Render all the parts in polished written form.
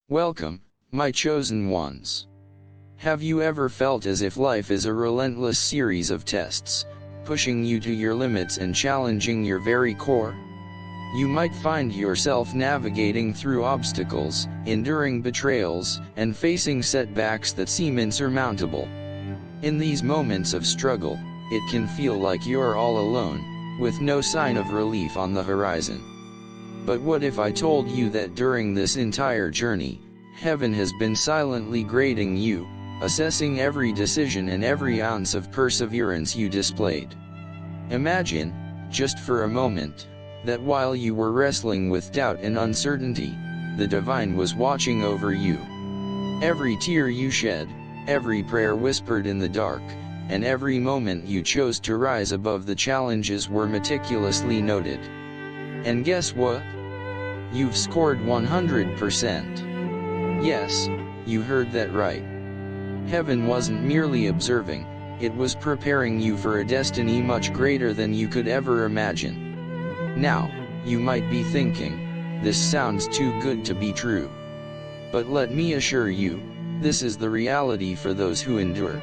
Welcome, my chosen ones. Have you ever felt as if life is a relentless series of tests, pushing you to your limits and challenging your very core? You might find yourself navigating through obstacles, enduring betrayals, and facing setbacks that seem insurmountable. In these moments of struggle, it can feel like you're all alone, with no sign of relief on the horizon. But what if I told you that during this entire journey, heaven has been silently grading you, assessing every decision and every ounce of perseverance you displayed? Imagine, just for a moment, that while you were wrestling with doubt and uncertainty, the divine was watching over you. Every tear you shed, every prayer whispered in the dark, and every moment you chose to rise above the challenges were meticulously noted. And guess what? You've scored 100%. Yes, you heard that right. Heaven wasn't merely observing, it was preparing you for a destiny much greater than you could ever imagine. Now, you might be thinking, this sounds too good to be true. But let me assure you, this is the reality for those who endure.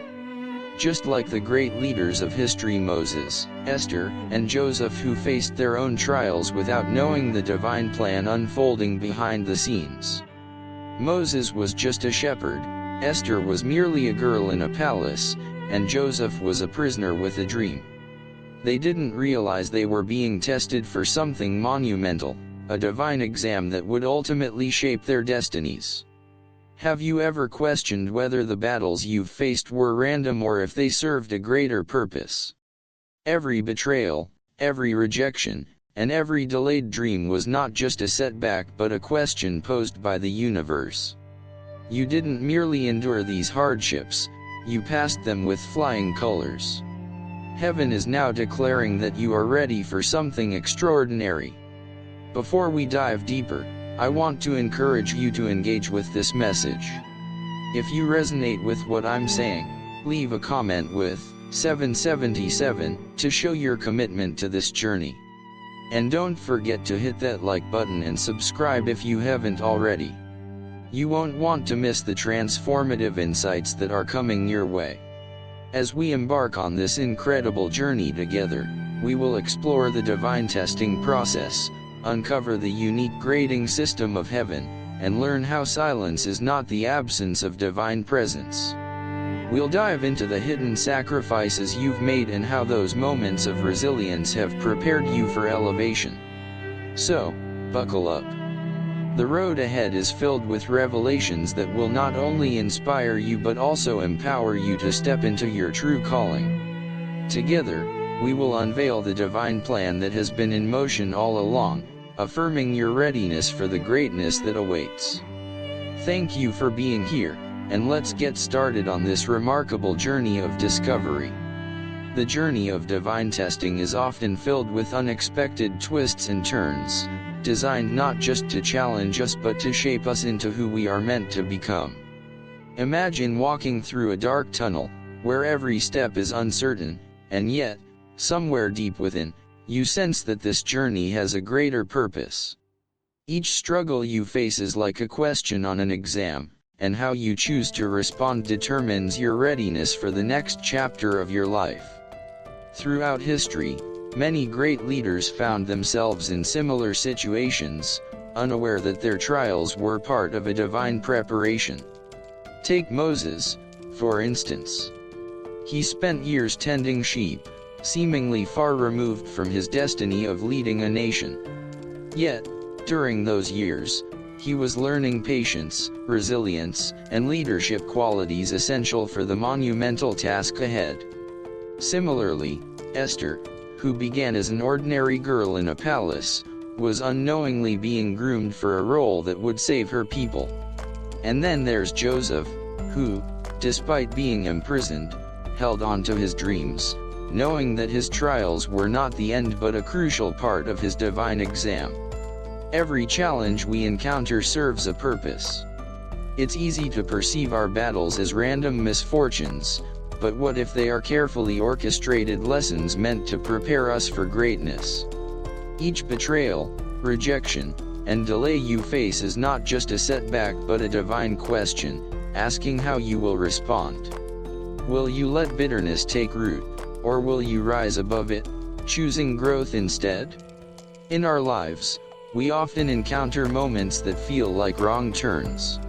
Just like the great leaders of history, Moses, Esther, and Joseph, who faced their own trials without knowing the divine plan unfolding behind the scenes. Moses was just a shepherd, Esther was merely a girl in a palace, and Joseph was a prisoner with a dream. They didn't realize they were being tested for something monumental, a divine exam that would ultimately shape their destinies. Have you ever questioned whether the battles you've faced were random or if they served a greater purpose? Every betrayal, every rejection, and every delayed dream was not just a setback but a question posed by the universe. You didn't merely endure these hardships, you passed them with flying colors. Heaven is now declaring that you are ready for something extraordinary. Before we dive deeper, I want to encourage you to engage with this message. If you resonate with what I'm saying, leave a comment with 777 to show your commitment to this journey. And don't forget to hit that like button and subscribe if you haven't already. You won't want to miss the transformative insights that are coming your way. As we embark on this incredible journey together, we will explore the divine testing process, uncover the unique grading system of heaven, and learn how silence is not the absence of divine presence. We'll dive into the hidden sacrifices you've made and how those moments of resilience have prepared you for elevation. So, buckle up. The road ahead is filled with revelations that will not only inspire you but also empower you to step into your true calling. Together, we will unveil the divine plan that has been in motion all along, affirming your readiness for the greatness that awaits. Thank you for being here, and let's get started on this remarkable journey of discovery. The journey of divine testing is often filled with unexpected twists and turns, designed not just to challenge us but to shape us into who we are meant to become. Imagine walking through a dark tunnel, where every step is uncertain, and yet, somewhere deep within, you sense that this journey has a greater purpose. Each struggle you face is like a question on an exam, and how you choose to respond determines your readiness for the next chapter of your life. Throughout history, many great leaders found themselves in similar situations, unaware that their trials were part of a divine preparation. Take Moses, for instance. He spent years tending sheep, seemingly far removed from his destiny of leading a nation. Yet, during those years, he was learning patience, resilience, and leadership qualities essential for the monumental task ahead. Similarly, Esther, who began as an ordinary girl in a palace, was unknowingly being groomed for a role that would save her people. And then there's Joseph, who, despite being imprisoned, held on to his dreams, knowing that his trials were not the end but a crucial part of his divine exam. Every challenge we encounter serves a purpose. It's easy to perceive our battles as random misfortunes, but what if they are carefully orchestrated lessons meant to prepare us for greatness? Each betrayal, rejection, and delay you face is not just a setback but a divine question, asking how you will respond. Will you let bitterness take root, or will you rise above it, choosing growth instead? In our lives, we often encounter moments that feel like wrong turns.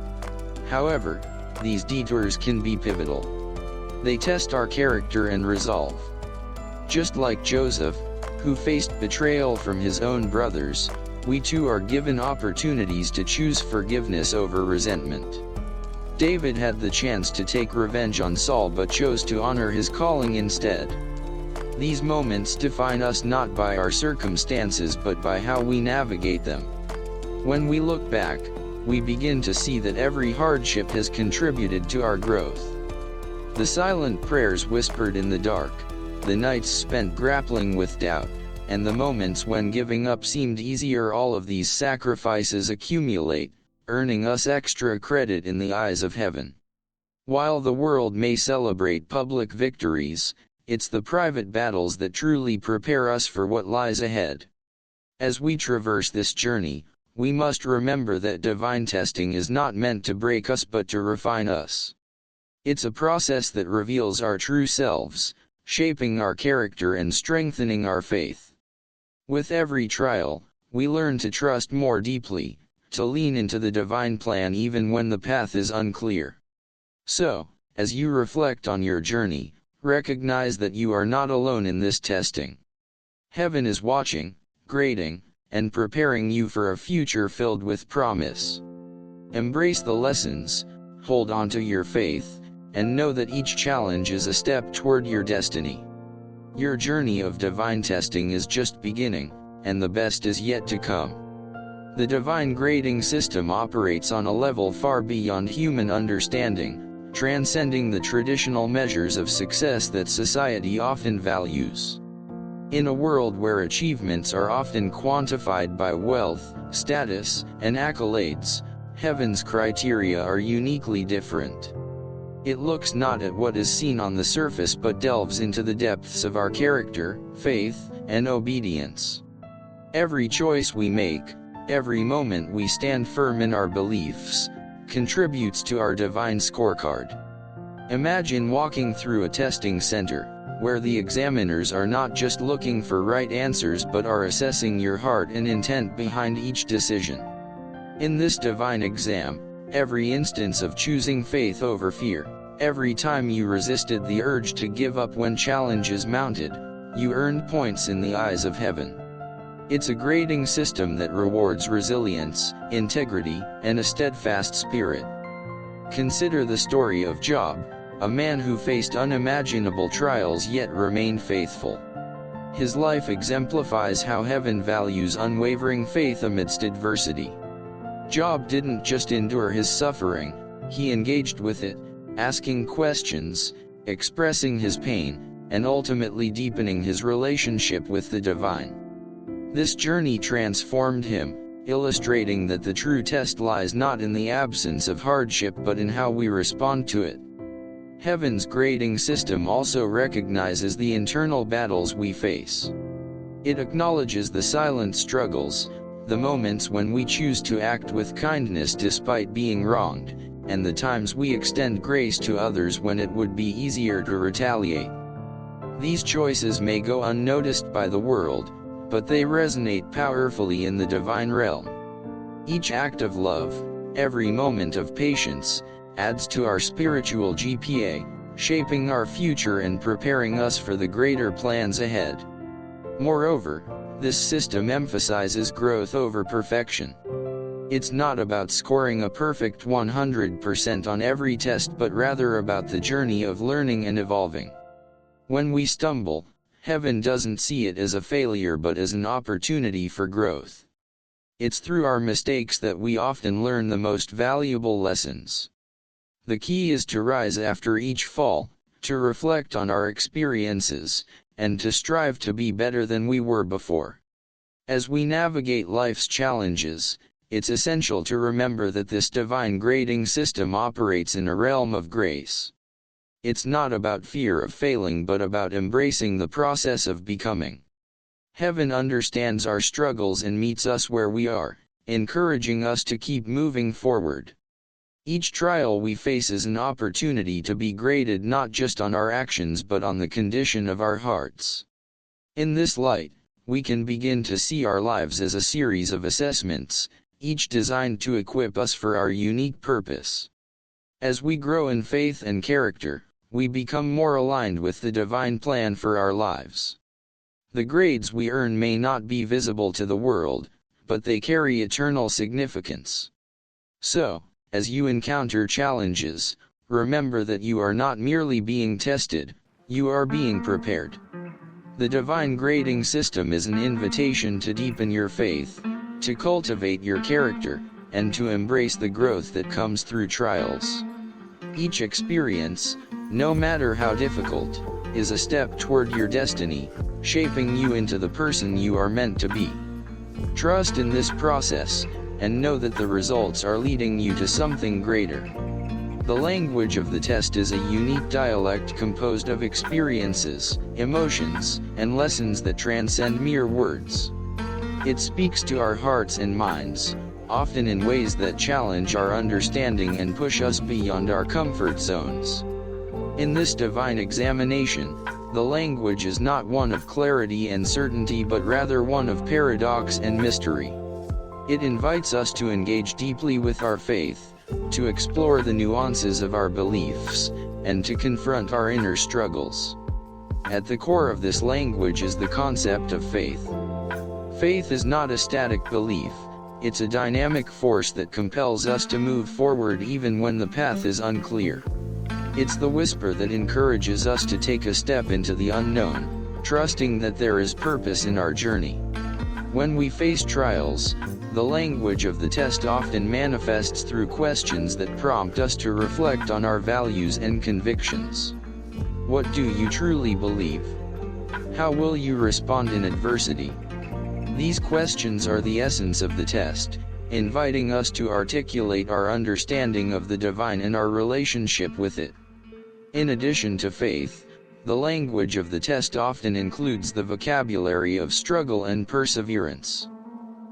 However, these detours can be pivotal. They test our character and resolve. Just like Joseph, who faced betrayal from his own brothers, we too are given opportunities to choose forgiveness over resentment. David had the chance to take revenge on Saul but chose to honor his calling instead. These moments define us not by our circumstances but by how we navigate them. When we look back, we begin to see that every hardship has contributed to our growth. The silent prayers whispered in the dark, the nights spent grappling with doubt, and the moments when giving up seemed easier, all of these sacrifices accumulate, earning us extra credit in the eyes of heaven. While the world may celebrate public victories, it's the private battles that truly prepare us for what lies ahead. As we traverse this journey, we must remember that divine testing is not meant to break us but to refine us. It's a process that reveals our true selves, shaping our character and strengthening our faith. With every trial, we learn to trust more deeply, to lean into the divine plan even when the path is unclear. So, as you reflect on your journey, recognize that you are not alone in this testing. Heaven is watching, grading, and preparing you for a future filled with promise. Embrace the lessons, hold on to your faith, and know that each challenge is a step toward your destiny. Your journey of divine testing is just beginning, and the best is yet to come. The divine grading system operates on a level far beyond human understanding, transcending the traditional measures of success that society often values. In a world where achievements are often quantified by wealth, status, and accolades, heaven's criteria are uniquely different. It looks not at what is seen on the surface but delves into the depths of our character, faith, and obedience. Every choice we make, every moment we stand firm in our beliefs, contributes to our divine scorecard. Imagine walking through a testing center, where the examiners are not just looking for right answers but are assessing your heart and intent behind each decision. In this divine exam, every instance of choosing faith over fear, every time you resisted the urge to give up when challenges mounted, you earned points in the eyes of heaven. It's a grading system that rewards resilience, integrity, and a steadfast spirit. Consider the story of Job, a man who faced unimaginable trials yet remained faithful. His life exemplifies how heaven values unwavering faith amidst adversity. Job didn't just endure his suffering, he engaged with it, asking questions, expressing his pain, and ultimately deepening his relationship with the divine. This journey transformed him, illustrating that the true test lies not in the absence of hardship but in how we respond to it. Heaven's grading system also recognizes the internal battles we face. It acknowledges the silent struggles, the moments when we choose to act with kindness despite being wronged, and the times we extend grace to others when it would be easier to retaliate. These choices may go unnoticed by the world, but they resonate powerfully in the divine realm. Each act of love, every moment of patience, adds to our spiritual GPA, shaping our future and preparing us for the greater plans ahead. Moreover, this system emphasizes growth over perfection. It's not about scoring a perfect 100% on every test but rather about the journey of learning and evolving. When we stumble, heaven doesn't see it as a failure but as an opportunity for growth. It's through our mistakes that we often learn the most valuable lessons. The key is to rise after each fall, to reflect on our experiences, and to strive to be better than we were before. As we navigate life's challenges, it's essential to remember that this divine grading system operates in a realm of grace. It's not about fear of failing but about embracing the process of becoming. Heaven understands our struggles and meets us where we are, encouraging us to keep moving forward. Each trial we face is an opportunity to be graded not just on our actions but on the condition of our hearts. In this light, we can begin to see our lives as a series of assessments, each designed to equip us for our unique purpose. As we grow in faith and character, we become more aligned with the divine plan for our lives. The grades we earn may not be visible to the world, but they carry eternal significance. So, as you encounter challenges, remember that you are not merely being tested, you are being prepared. The divine grading system is an invitation to deepen your faith, to cultivate your character, and to embrace the growth that comes through trials. Each experience, no matter how difficult, is a step toward your destiny, shaping you into the person you are meant to be. Trust in this process, and know that the results are leading you to something greater. The language of the test is a unique dialect composed of experiences, emotions, and lessons that transcend mere words. It speaks to our hearts and minds, often in ways that challenge our understanding and push us beyond our comfort zones. In this divine examination, the language is not one of clarity and certainty but rather one of paradox and mystery. It invites us to engage deeply with our faith, to explore the nuances of our beliefs, and to confront our inner struggles. At the core of this language is the concept of faith. Faith is not a static belief, it's a dynamic force that compels us to move forward even when the path is unclear. It's the whisper that encourages us to take a step into the unknown, trusting that there is purpose in our journey. When we face trials, the language of the test often manifests through questions that prompt us to reflect on our values and convictions. What do you truly believe? How will you respond in adversity? These questions are the essence of the test, inviting us to articulate our understanding of the divine and our relationship with it. In addition to faith, the language of the test often includes the vocabulary of struggle and perseverance.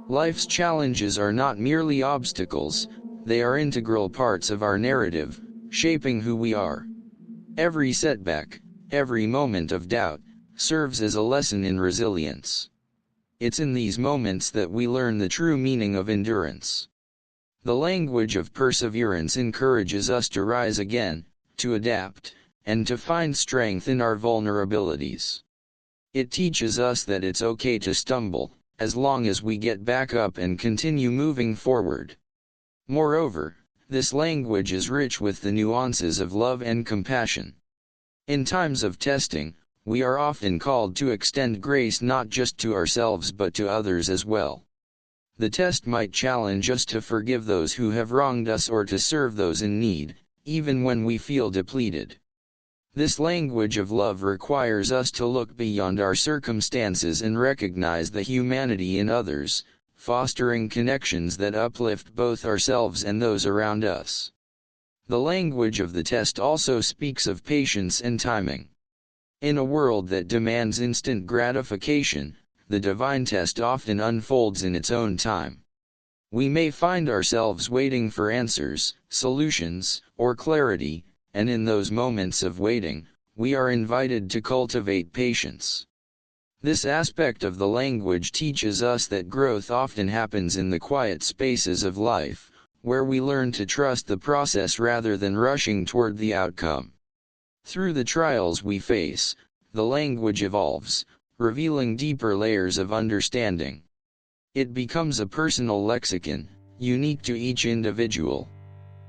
Life's challenges are not merely obstacles, they are integral parts of our narrative, shaping who we are. Every setback, every moment of doubt, serves as a lesson in resilience. It's in these moments that we learn the true meaning of endurance. The language of perseverance encourages us to rise again, to adapt, and to find strength in our vulnerabilities. It teaches us that it's okay to stumble, as long as we get back up and continue moving forward. Moreover, this language is rich with the nuances of love and compassion. In times of testing, we are often called to extend grace not just to ourselves but to others as well. The test might challenge us to forgive those who have wronged us or to serve those in need, even when we feel depleted. This language of love requires us to look beyond our circumstances and recognize the humanity in others, fostering connections that uplift both ourselves and those around us. The language of the test also speaks of patience and timing. In a world that demands instant gratification, the divine test often unfolds in its own time. We may find ourselves waiting for answers, solutions, or clarity, and in those moments of waiting, we are invited to cultivate patience. This aspect of the language teaches us that growth often happens in the quiet spaces of life, where we learn to trust the process rather than rushing toward the outcome. Through the trials we face, the language evolves, revealing deeper layers of understanding. It becomes a personal lexicon, unique to each individual.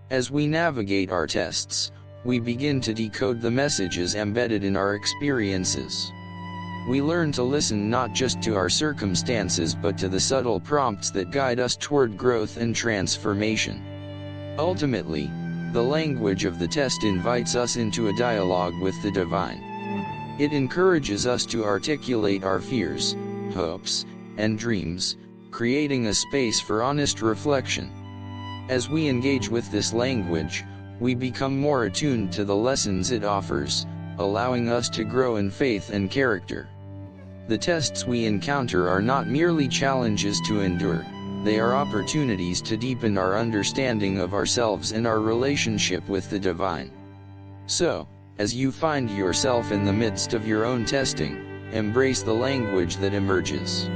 As we navigate our tests, we begin to decode the messages embedded in our experiences. We learn to listen not just to our circumstances but to the subtle prompts that guide us toward growth and transformation. Ultimately, the language of the test invites us into a dialogue with the divine. It encourages us to articulate our fears, hopes, and dreams, creating a space for honest reflection. As we engage with this language, we become more attuned to the lessons it offers, allowing us to grow in faith and character. The tests we encounter are not merely challenges to endure, They are opportunities to deepen our understanding of ourselves and our relationship with the divine. So, as you find yourself in the midst of your own testing, embrace the language that emerges.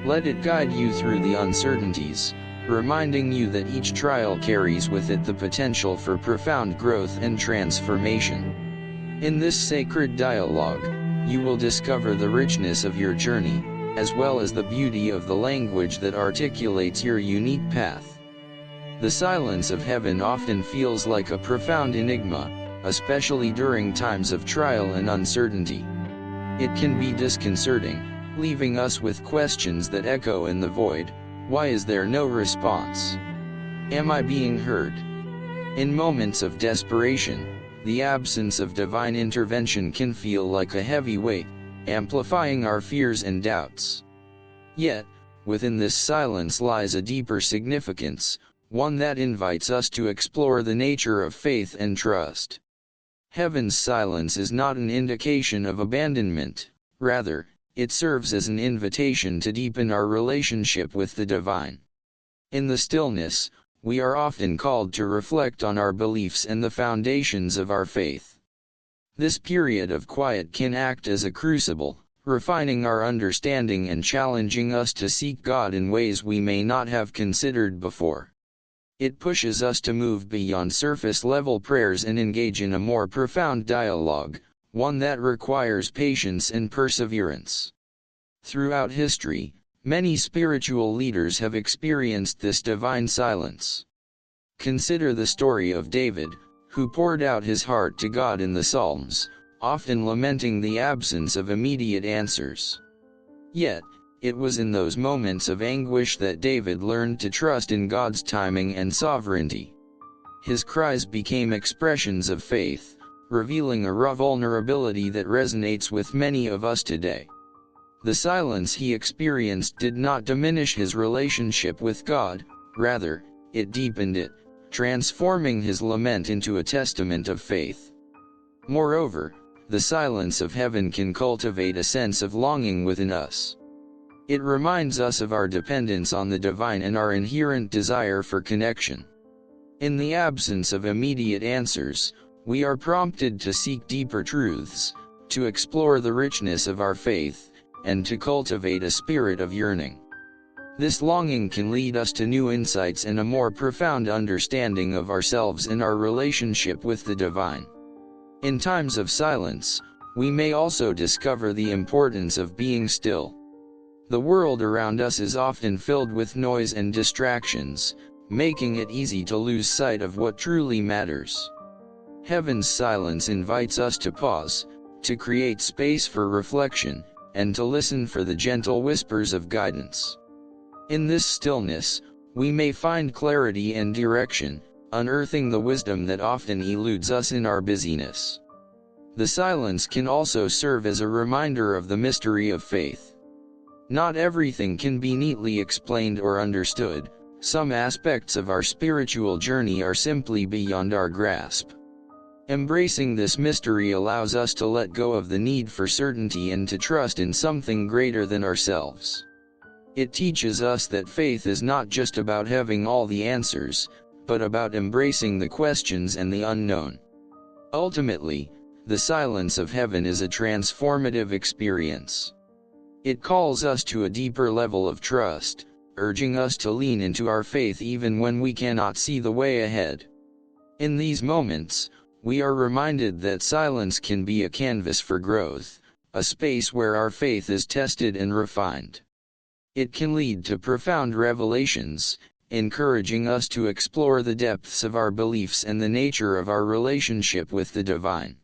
Let it guide you through the uncertainties, reminding you that each trial carries with it the potential for profound growth and transformation. In this sacred dialogue, you will discover the richness of your journey, as well as the beauty of the language that articulates your unique path. The silence of heaven often feels like a profound enigma, especially during times of trial and uncertainty. It can be disconcerting, leaving us with questions that echo in the void. Why is there no response? Am I being heard? In moments of desperation, the absence of divine intervention can feel like a heavy weight, amplifying our fears and doubts. Yet, within this silence lies a deeper significance, one that invites us to explore the nature of faith and trust. Heaven's silence is not an indication of abandonment, rather, it serves as an invitation to deepen our relationship with the divine. In the stillness, we are often called to reflect on our beliefs and the foundations of our faith. This period of quiet can act as a crucible, refining our understanding and challenging us to seek God in ways we may not have considered before. It pushes us to move beyond surface-level prayers and engage in a more profound dialogue, one that requires patience and perseverance. Throughout history, many spiritual leaders have experienced this divine silence. Consider the story of David, who poured out his heart to God in the Psalms, often lamenting the absence of immediate answers. Yet, it was in those moments of anguish that David learned to trust in God's timing and sovereignty. His cries became expressions of faith, revealing a raw vulnerability that resonates with many of us today. The silence he experienced did not diminish his relationship with God, rather, it deepened it, transforming his lament into a testament of faith. Moreover, the silence of heaven can cultivate a sense of longing within us. It reminds us of our dependence on the divine and our inherent desire for connection. In the absence of immediate answers, we are prompted to seek deeper truths, to explore the richness of our faith, and to cultivate a spirit of yearning. This longing can lead us to new insights and a more profound understanding of ourselves and our relationship with the divine. In times of silence, we may also discover the importance of being still. The world around us is often filled with noise and distractions, making it easy to lose sight of what truly matters. Heaven's silence invites us to pause, to create space for reflection, and to listen for the gentle whispers of guidance. In this stillness, we may find clarity and direction, unearthing the wisdom that often eludes us in our busyness. The silence can also serve as a reminder of the mystery of faith. Not everything can be neatly explained or understood. Some aspects of our spiritual journey are simply beyond our grasp. Embracing this mystery allows us to let go of the need for certainty and to trust in something greater than ourselves. It teaches us that faith is not just about having all the answers, but about embracing the questions and the unknown. Ultimately, the silence of heaven is a transformative experience. It calls us to a deeper level of trust, urging us to lean into our faith even when we cannot see the way ahead. In these moments, we are reminded that silence can be a canvas for growth, a space where our faith is tested and refined. It can lead to profound revelations, encouraging us to explore the depths of our beliefs and the nature of our relationship with the divine.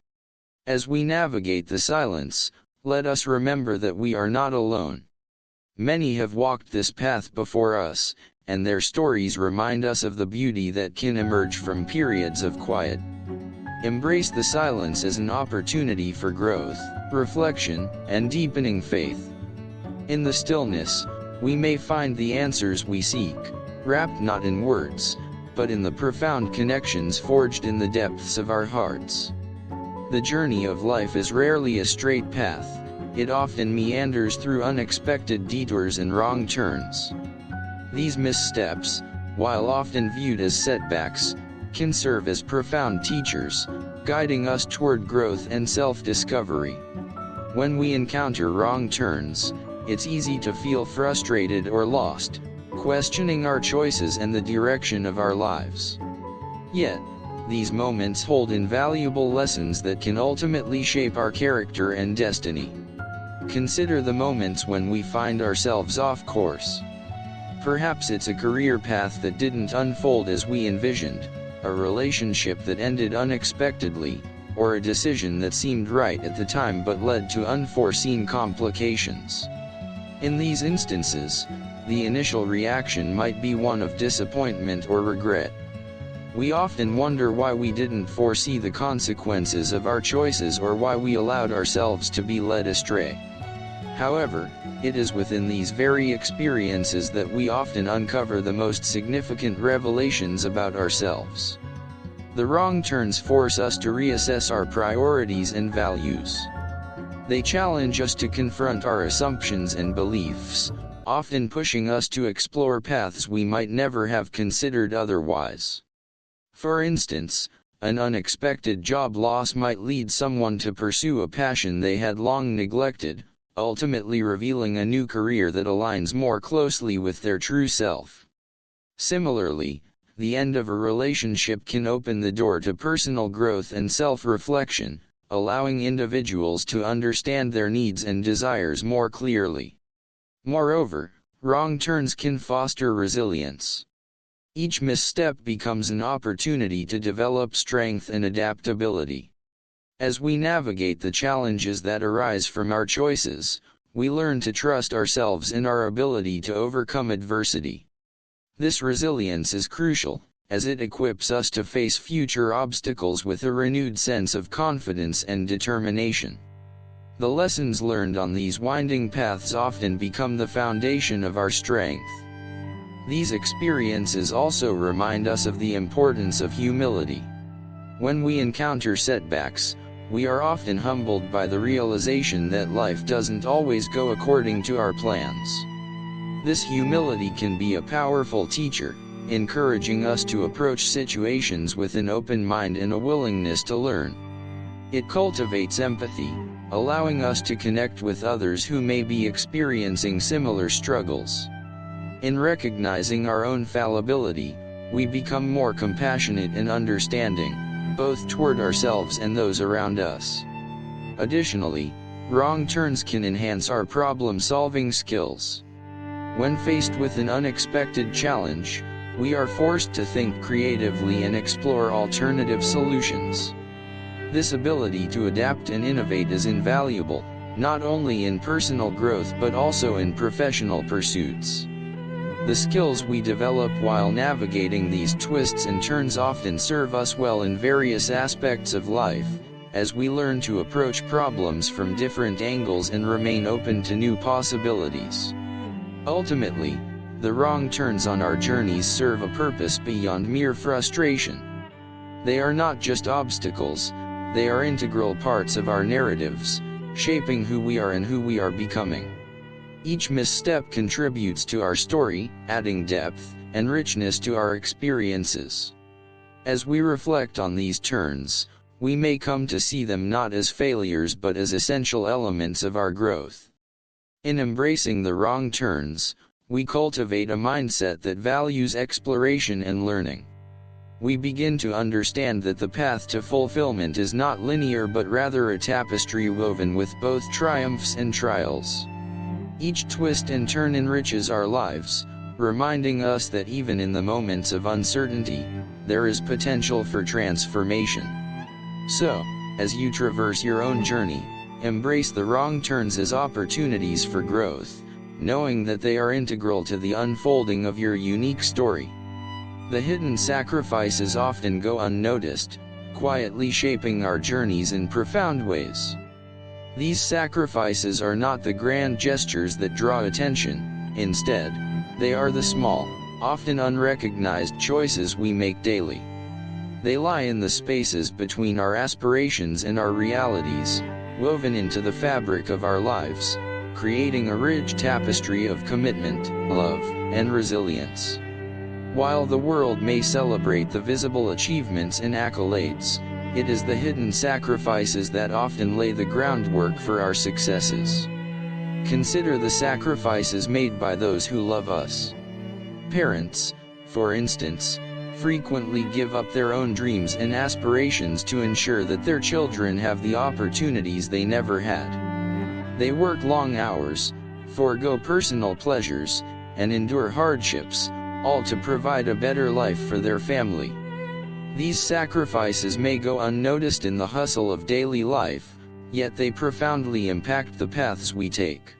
As we navigate the silence, let us remember that we are not alone. Many have walked this path before us, and their stories remind us of the beauty that can emerge from periods of quiet. Embrace the silence as an opportunity for growth, reflection, and deepening faith. In the stillness, we may find the answers we seek, wrapped not in words, but in the profound connections forged in the depths of our hearts. The journey of life is rarely a straight path. It often meanders through unexpected detours and wrong turns. These missteps, while often viewed as setbacks, can serve as profound teachers, guiding us toward growth and self-discovery. When we encounter wrong turns, it's easy to feel frustrated or lost, questioning our choices and the direction of our lives. Yet, these moments hold invaluable lessons that can ultimately shape our character and destiny. Consider the moments when we find ourselves off course. Perhaps it's a career path that didn't unfold as we envisioned, a relationship that ended unexpectedly, or a decision that seemed right at the time but led to unforeseen complications. In these instances, the initial reaction might be one of disappointment or regret. We often wonder why we didn't foresee the consequences of our choices or why we allowed ourselves to be led astray. However, it is within these very experiences that we often uncover the most significant revelations about ourselves. The wrong turns force us to reassess our priorities and values. They challenge us to confront our assumptions and beliefs, often pushing us to explore paths we might never have considered otherwise. For instance, an unexpected job loss might lead someone to pursue a passion they had long neglected, ultimately revealing a new career that aligns more closely with their true self. Similarly, the end of a relationship can open the door to personal growth and self-reflection, allowing individuals to understand their needs and desires more clearly. Moreover, wrong turns can foster resilience. Each misstep becomes an opportunity to develop strength and adaptability. As we navigate the challenges that arise from our choices, we learn to trust ourselves and our ability to overcome adversity. This resilience is crucial, as it equips us to face future obstacles with a renewed sense of confidence and determination. The lessons learned on these winding paths often become the foundation of our strength. These experiences also remind us of the importance of humility. When we encounter setbacks, we are often humbled by the realization that life doesn't always go according to our plans. This humility can be a powerful teacher, encouraging us to approach situations with an open mind and a willingness to learn. It cultivates empathy, allowing us to connect with others who may be experiencing similar struggles. In recognizing our own fallibility, we become more compassionate and understanding, both toward ourselves and those around us. Additionally, wrong turns can enhance our problem-solving skills. When faced with an unexpected challenge, we are forced to think creatively and explore alternative solutions. This ability to adapt and innovate is invaluable, not only in personal growth but also in professional pursuits. The skills we develop while navigating these twists and turns often serve us well in various aspects of life, as we learn to approach problems from different angles and remain open to new possibilities. Ultimately, the wrong turns on our journeys serve a purpose beyond mere frustration. They are not just obstacles, they are integral parts of our narratives, shaping who we are and who we are becoming. Each misstep contributes to our story, adding depth and richness to our experiences. As we reflect on these turns, we may come to see them not as failures but as essential elements of our growth. In embracing the wrong turns, we cultivate a mindset that values exploration and learning. We begin to understand that the path to fulfillment is not linear but rather a tapestry woven with both triumphs and trials. Each twist and turn enriches our lives, reminding us that even in the moments of uncertainty, there is potential for transformation. So, as you traverse your own journey, embrace the wrong turns as opportunities for growth, knowing that they are integral to the unfolding of your unique story. The hidden sacrifices often go unnoticed, quietly shaping our journeys in profound ways. These sacrifices are not the grand gestures that draw attention, instead, they are the small, often unrecognized choices we make daily. They lie in the spaces between our aspirations and our realities, woven into the fabric of our lives, creating a rich tapestry of commitment, love, and resilience. While the world may celebrate the visible achievements and accolades, it is the hidden sacrifices that often lay the groundwork for our successes. Consider the sacrifices made by those who love us. Parents, for instance, frequently give up their own dreams and aspirations to ensure that their children have the opportunities they never had. They work long hours, forego personal pleasures, and endure hardships, all to provide a better life for their family. These sacrifices may go unnoticed in the hustle of daily life, yet they profoundly impact the paths we take.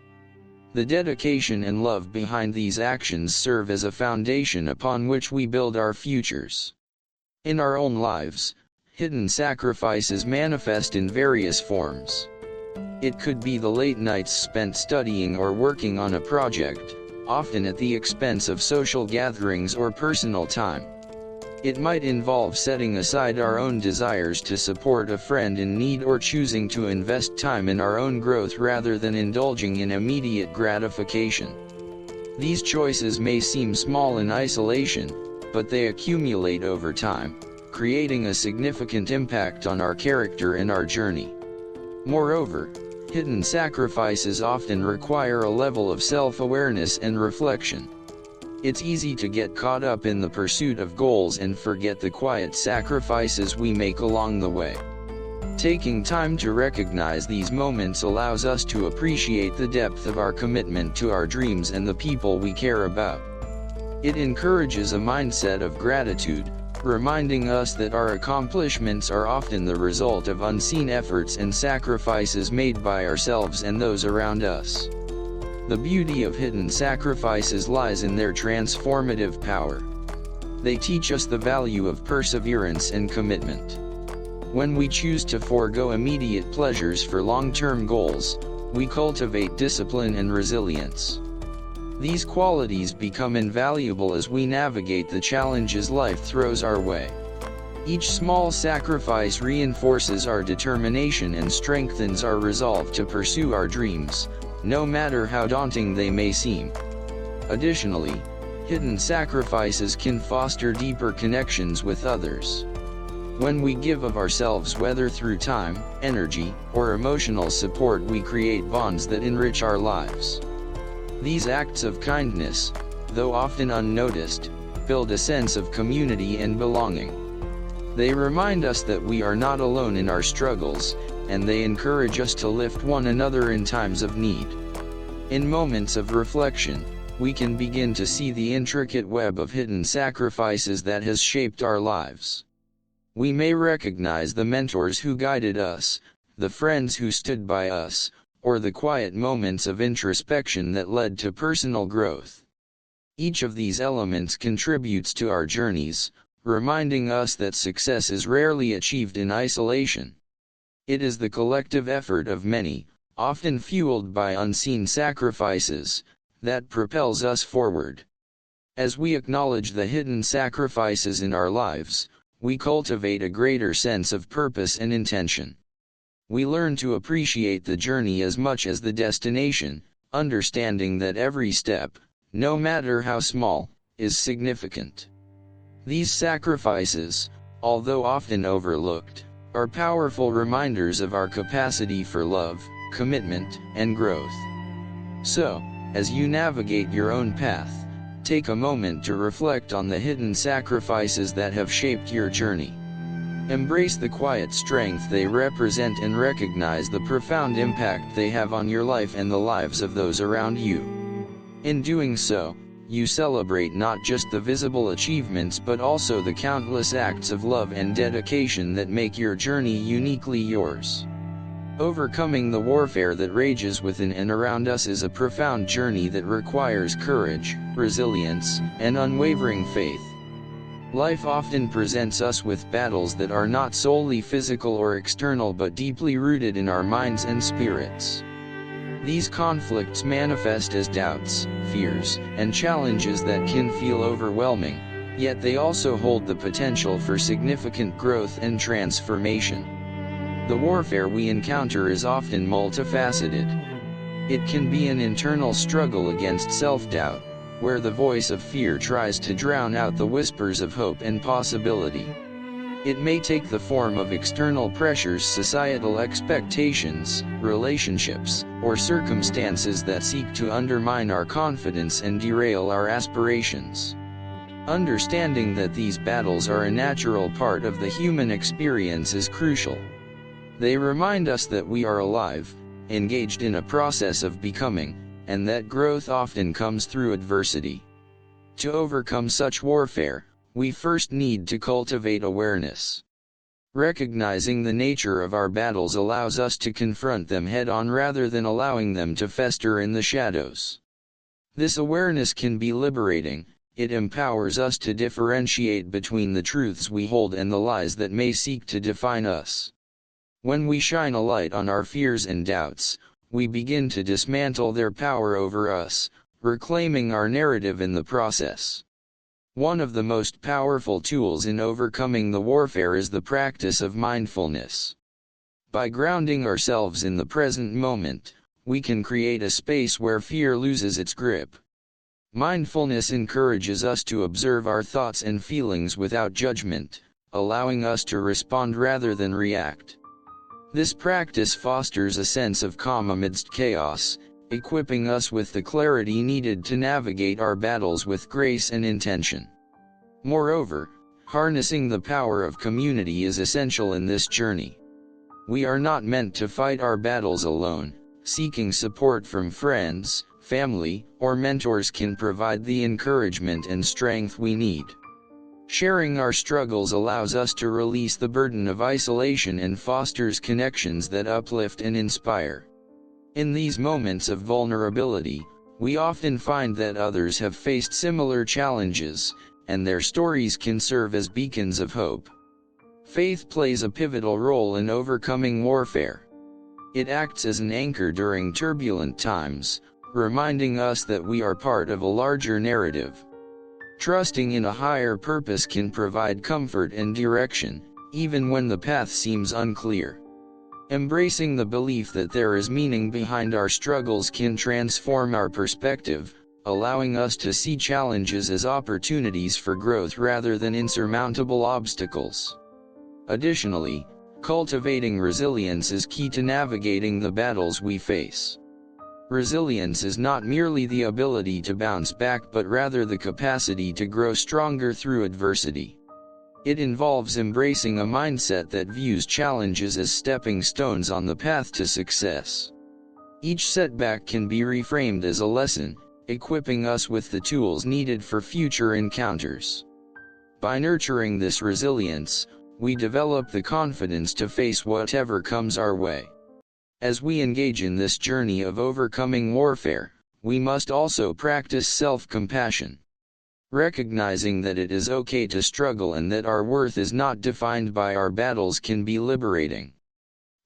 The dedication and love behind these actions serve as a foundation upon which we build our futures. In our own lives, hidden sacrifices manifest in various forms. It could be the late nights spent studying or working on a project, often at the expense of social gatherings or personal time. It might involve setting aside our own desires to support a friend in need or choosing to invest time in our own growth rather than indulging in immediate gratification. These choices may seem small in isolation, but they accumulate over time, creating a significant impact on our character and our journey. Moreover, hidden sacrifices often require a level of self-awareness and reflection. It's easy to get caught up in the pursuit of goals and forget the quiet sacrifices we make along the way. Taking time to recognize these moments allows us to appreciate the depth of our commitment to our dreams and the people we care about. It encourages a mindset of gratitude, reminding us that our accomplishments are often the result of unseen efforts and sacrifices made by ourselves and those around us. The beauty of hidden sacrifices lies in their transformative power. They teach us the value of perseverance and commitment. When we choose to forego immediate pleasures for long-term goals, we cultivate discipline and resilience. These qualities become invaluable as we navigate the challenges life throws our way. Each small sacrifice reinforces our determination and strengthens our resolve to pursue our dreams, no matter how daunting they may seem. Additionally, hidden sacrifices can foster deeper connections with others. When we give of ourselves, whether through time, energy, or emotional support, we create bonds that enrich our lives. These acts of kindness, though often unnoticed, build a sense of community and belonging. They remind us that we are not alone in our struggles, and they encourage us to lift one another in times of need. In moments of reflection, we can begin to see the intricate web of hidden sacrifices that has shaped our lives. We may recognize the mentors who guided us, the friends who stood by us, or the quiet moments of introspection that led to personal growth. Each of these elements contributes to our journeys, reminding us that success is rarely achieved in isolation. It is the collective effort of many, often fueled by unseen sacrifices, that propels us forward. As we acknowledge the hidden sacrifices in our lives, we cultivate a greater sense of purpose and intention. We learn to appreciate the journey as much as the destination, understanding that every step, no matter how small, is significant. These sacrifices, although often overlooked, are powerful reminders of our capacity for love, commitment, and growth. So, as you navigate your own path, take a moment to reflect on the hidden sacrifices that have shaped your journey. Embrace the quiet strength they represent and recognize the profound impact they have on your life and the lives of those around you. In doing so, you celebrate not just the visible achievements but also the countless acts of love and dedication that make your journey uniquely yours. Overcoming the warfare that rages within and around us is a profound journey that requires courage, resilience, and unwavering faith. Life often presents us with battles that are not solely physical or external but deeply rooted in our minds and spirits. These conflicts manifest as doubts, fears, and challenges that can feel overwhelming, yet they also hold the potential for significant growth and transformation. The warfare we encounter is often multifaceted. It can be an internal struggle against self-doubt, where the voice of fear tries to drown out the whispers of hope and possibility. It may take the form of external pressures, societal expectations, relationships, or circumstances that seek to undermine our confidence and derail our aspirations. Understanding that these battles are a natural part of the human experience is crucial. They remind us that we are alive, engaged in a process of becoming, and that growth often comes through adversity. To overcome such warfare, we first need to cultivate awareness. Recognizing the nature of our battles allows us to confront them head-on rather than allowing them to fester in the shadows. This awareness can be liberating. It empowers us to differentiate between the truths we hold and the lies that may seek to define us. When we shine a light on our fears and doubts, we begin to dismantle their power over us, reclaiming our narrative in the process. One of the most powerful tools in overcoming the warfare is the practice of mindfulness. By grounding ourselves in the present moment, we can create a space where fear loses its grip. Mindfulness encourages us to observe our thoughts and feelings without judgment, allowing us to respond rather than react. This practice fosters a sense of calm amidst chaos, equipping us with the clarity needed to navigate our battles with grace and intention. Moreover, harnessing the power of community is essential in this journey. We are not meant to fight our battles alone. Seeking support from friends, family, or mentors can provide the encouragement and strength we need. Sharing our struggles allows us to release the burden of isolation and fosters connections that uplift and inspire. In these moments of vulnerability, we often find that others have faced similar challenges, and their stories can serve as beacons of hope. Faith plays a pivotal role in overcoming warfare. It acts as an anchor during turbulent times, reminding us that we are part of a larger narrative. Trusting in a higher purpose can provide comfort and direction, even when the path seems unclear. Embracing the belief that there is meaning behind our struggles can transform our perspective, allowing us to see challenges as opportunities for growth rather than insurmountable obstacles. Additionally, cultivating resilience is key to navigating the battles we face. Resilience is not merely the ability to bounce back but rather the capacity to grow stronger through adversity. It involves embracing a mindset that views challenges as stepping stones on the path to success. Each setback can be reframed as a lesson, equipping us with the tools needed for future encounters. By nurturing this resilience, we develop the confidence to face whatever comes our way. As we engage in this journey of overcoming warfare, we must also practice self-compassion. Recognizing that it is okay to struggle and that our worth is not defined by our battles can be liberating.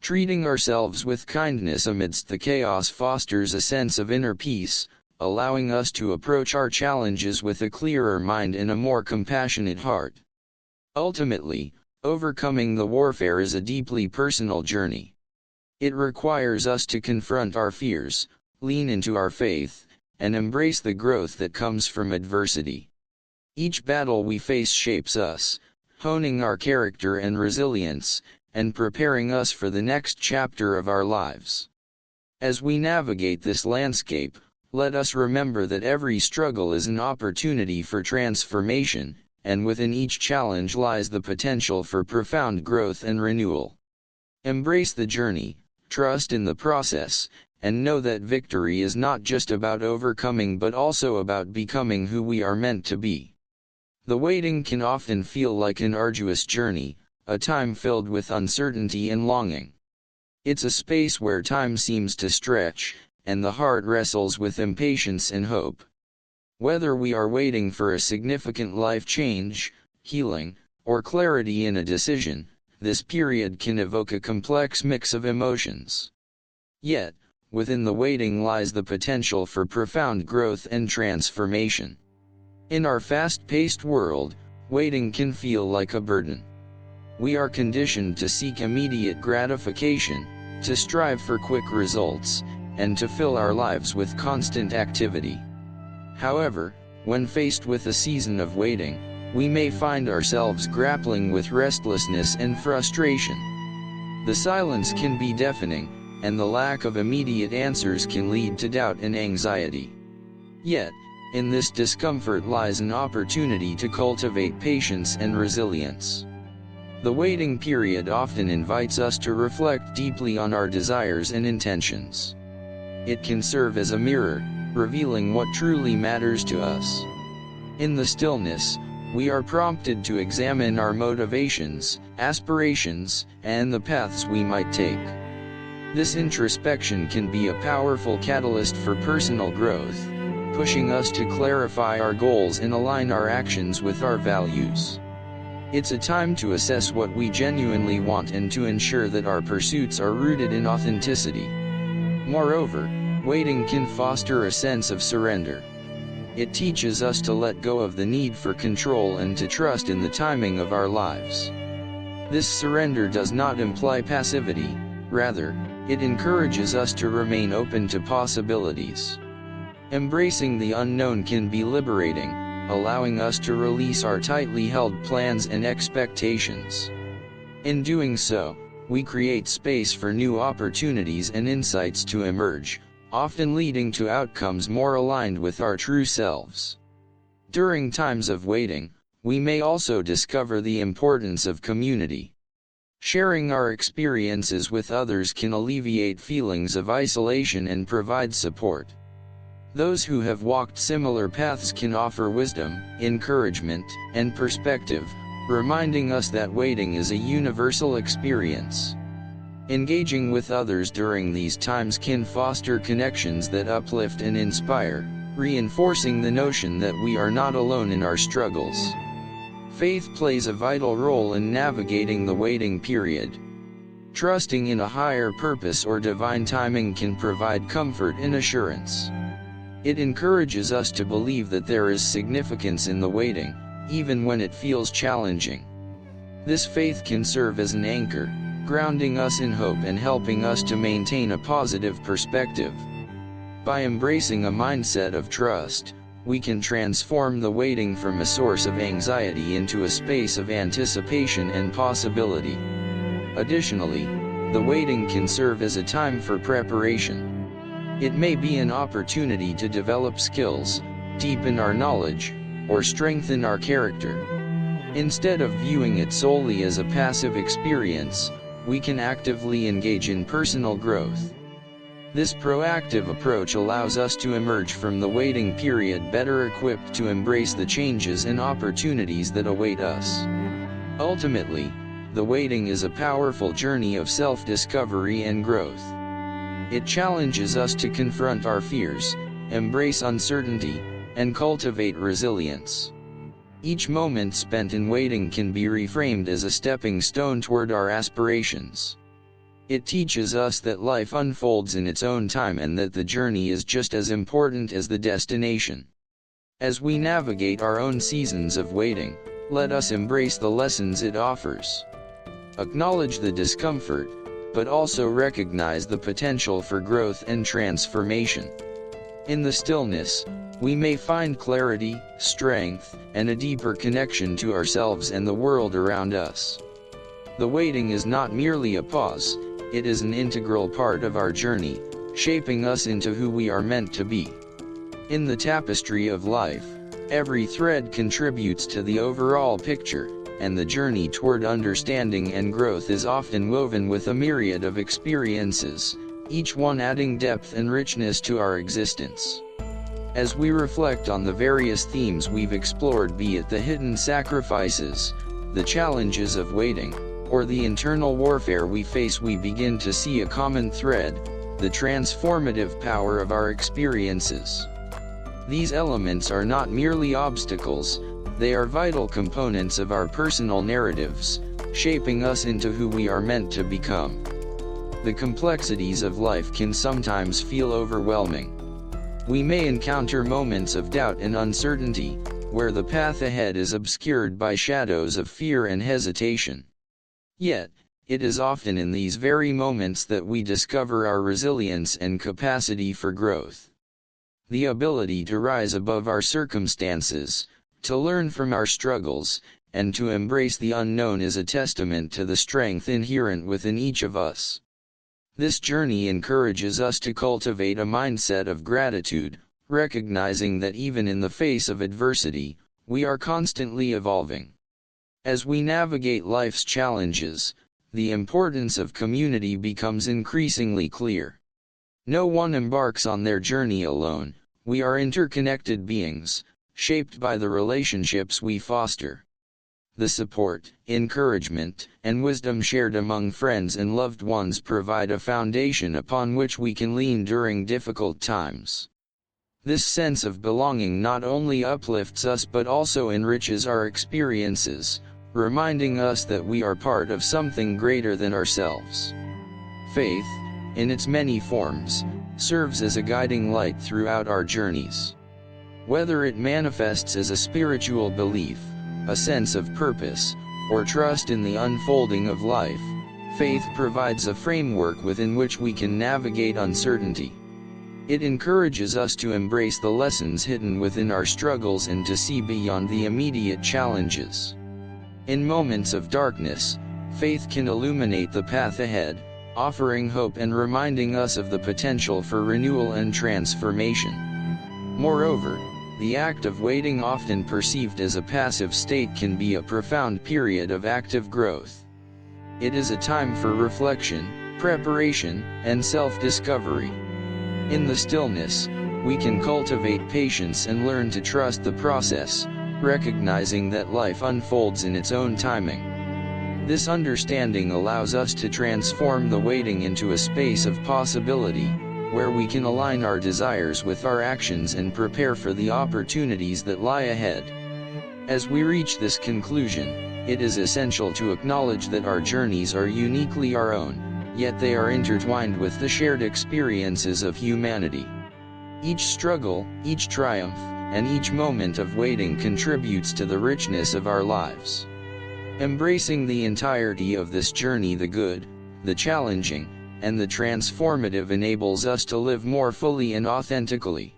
Treating ourselves with kindness amidst the chaos fosters a sense of inner peace, allowing us to approach our challenges with a clearer mind and a more compassionate heart. Ultimately, overcoming the warfare is a deeply personal journey. It requires us to confront our fears, lean into our faith, and embrace the growth that comes from adversity. Each battle we face shapes us, honing our character and resilience, and preparing us for the next chapter of our lives. As we navigate this landscape, let us remember that every struggle is an opportunity for transformation, and within each challenge lies the potential for profound growth and renewal. Embrace the journey, trust in the process, and know that victory is not just about overcoming but also about becoming who we are meant to be. The waiting can often feel like an arduous journey, a time filled with uncertainty and longing. It's a space where time seems to stretch, and the heart wrestles with impatience and hope. Whether we are waiting for a significant life change, healing, or clarity in a decision, this period can evoke a complex mix of emotions. Yet, within the waiting lies the potential for profound growth and transformation. In our fast-paced world, waiting can feel like a burden. We are conditioned to seek immediate gratification, to strive for quick results, and to fill our lives with constant activity. However, when faced with a season of waiting, we may find ourselves grappling with restlessness and frustration. The silence can be deafening, and the lack of immediate answers can lead to doubt and anxiety. Yet, in this discomfort lies an opportunity to cultivate patience and resilience. The waiting period often invites us to reflect deeply on our desires and intentions. It can serve as a mirror, revealing what truly matters to us. In the stillness, we are prompted to examine our motivations, aspirations, and the paths we might take. This introspection can be a powerful catalyst for personal growth, pushing us to clarify our goals and align our actions with our values. It's a time to assess what we genuinely want and to ensure that our pursuits are rooted in authenticity. Moreover, waiting can foster a sense of surrender. It teaches us to let go of the need for control and to trust in the timing of our lives. This surrender does not imply passivity, rather, it encourages us to remain open to possibilities. Embracing the unknown can be liberating, allowing us to release our tightly held plans and expectations. In doing so, we create space for new opportunities and insights to emerge, often leading to outcomes more aligned with our true selves. During times of waiting, we may also discover the importance of community. Sharing our experiences with others can alleviate feelings of isolation and provide support. Those who have walked similar paths can offer wisdom, encouragement, and perspective, reminding us that waiting is a universal experience. Engaging with others during these times can foster connections that uplift and inspire, reinforcing the notion that we are not alone in our struggles. Faith plays a vital role in navigating the waiting period. Trusting in a higher purpose or divine timing can provide comfort and assurance. It encourages us to believe that there is significance in the waiting, even when it feels challenging. This faith can serve as an anchor, grounding us in hope and helping us to maintain a positive perspective. By embracing a mindset of trust, we can transform the waiting from a source of anxiety into a space of anticipation and possibility. Additionally, the waiting can serve as a time for preparation. It may be an opportunity to develop skills, deepen our knowledge, or strengthen our character. Instead of viewing it solely as a passive experience, we can actively engage in personal growth. This proactive approach allows us to emerge from the waiting period better equipped to embrace the changes and opportunities that await us. Ultimately, the waiting is a powerful journey of self-discovery and growth. It challenges us to confront our fears, embrace uncertainty, and cultivate resilience. Each moment spent in waiting can be reframed as a stepping stone toward our aspirations. It teaches us that life unfolds in its own time and that the journey is just as important as the destination. As we navigate our own seasons of waiting, let us embrace the lessons it offers. Acknowledge the discomfort, but also recognize the potential for growth and transformation. In the stillness, we may find clarity, strength, and a deeper connection to ourselves and the world around us. The waiting is not merely a pause, it is an integral part of our journey, shaping us into who we are meant to be. In the tapestry of life, every thread contributes to the overall picture, and the journey toward understanding and growth is often woven with a myriad of experiences, each one adding depth and richness to our existence. As we reflect on the various themes we've explored, be it the hidden sacrifices, the challenges of waiting, or the internal warfare we face, we begin to see a common thread: the transformative power of our experiences. These elements are not merely obstacles, they are vital components of our personal narratives, shaping us into who we are meant to become. The complexities of life can sometimes feel overwhelming. We may encounter moments of doubt and uncertainty, where the path ahead is obscured by shadows of fear and hesitation. Yet, It is often in these very moments that we discover our resilience and capacity for growth. The ability to rise above our circumstances, to learn from our struggles, and to embrace the unknown is a testament to the strength inherent within each of us. This journey encourages us to cultivate a mindset of gratitude, recognizing that even in the face of adversity, we are constantly evolving. As we navigate life's challenges, the importance of community becomes increasingly clear. No one embarks on their journey alone. We are interconnected beings, shaped by the relationships we foster. The support, encouragement, and wisdom shared among friends and loved ones provide a foundation upon which we can lean during difficult times. This sense of belonging not only uplifts us but also enriches our experiences, reminding us that we are part of something greater than ourselves. Faith, in its many forms, serves as a guiding light throughout our journeys. Whether it manifests as a spiritual belief, a sense of purpose, or trust in the unfolding of life, faith provides a framework within which we can navigate uncertainty. It encourages us to embrace the lessons hidden within our struggles and to see beyond the immediate challenges. In moments of darkness, faith can illuminate the path ahead, offering hope and reminding us of the potential for renewal and transformation. Moreover, the act of waiting, often perceived as a passive state, can be a profound period of active growth. It is a time for reflection, preparation, and self-discovery. In the stillness, we can cultivate patience and learn to trust the process, recognizing that life unfolds in its own timing. This understanding allows us to transform the waiting into a space of possibility, where we can align our desires with our actions and prepare for the opportunities that lie ahead. As we reach this conclusion, it is essential to acknowledge that our journeys are uniquely our own, yet they are intertwined with the shared experiences of humanity. Each struggle, each triumph, and each moment of waiting contributes to the richness of our lives. Embracing the entirety of this journey, the good, the challenging, and the transformative, enables us to live more fully and authentically.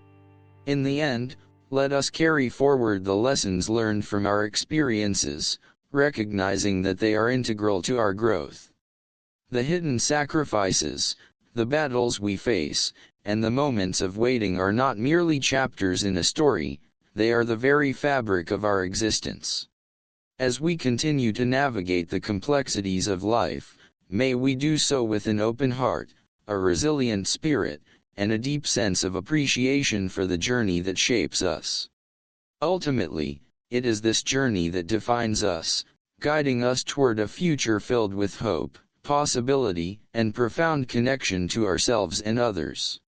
In the end, let us carry forward the lessons learned from our experiences, recognizing that they are integral to our growth. The hidden sacrifices, the battles we face, and the moments of waiting are not merely chapters in a story, they are the very fabric of our existence. As we continue to navigate the complexities of life, may we do so with an open heart, a resilient spirit, and a deep sense of appreciation for the journey that shapes us. Ultimately, it is this journey that defines us, guiding us toward a future filled with hope, possibility, and profound connection to ourselves and others.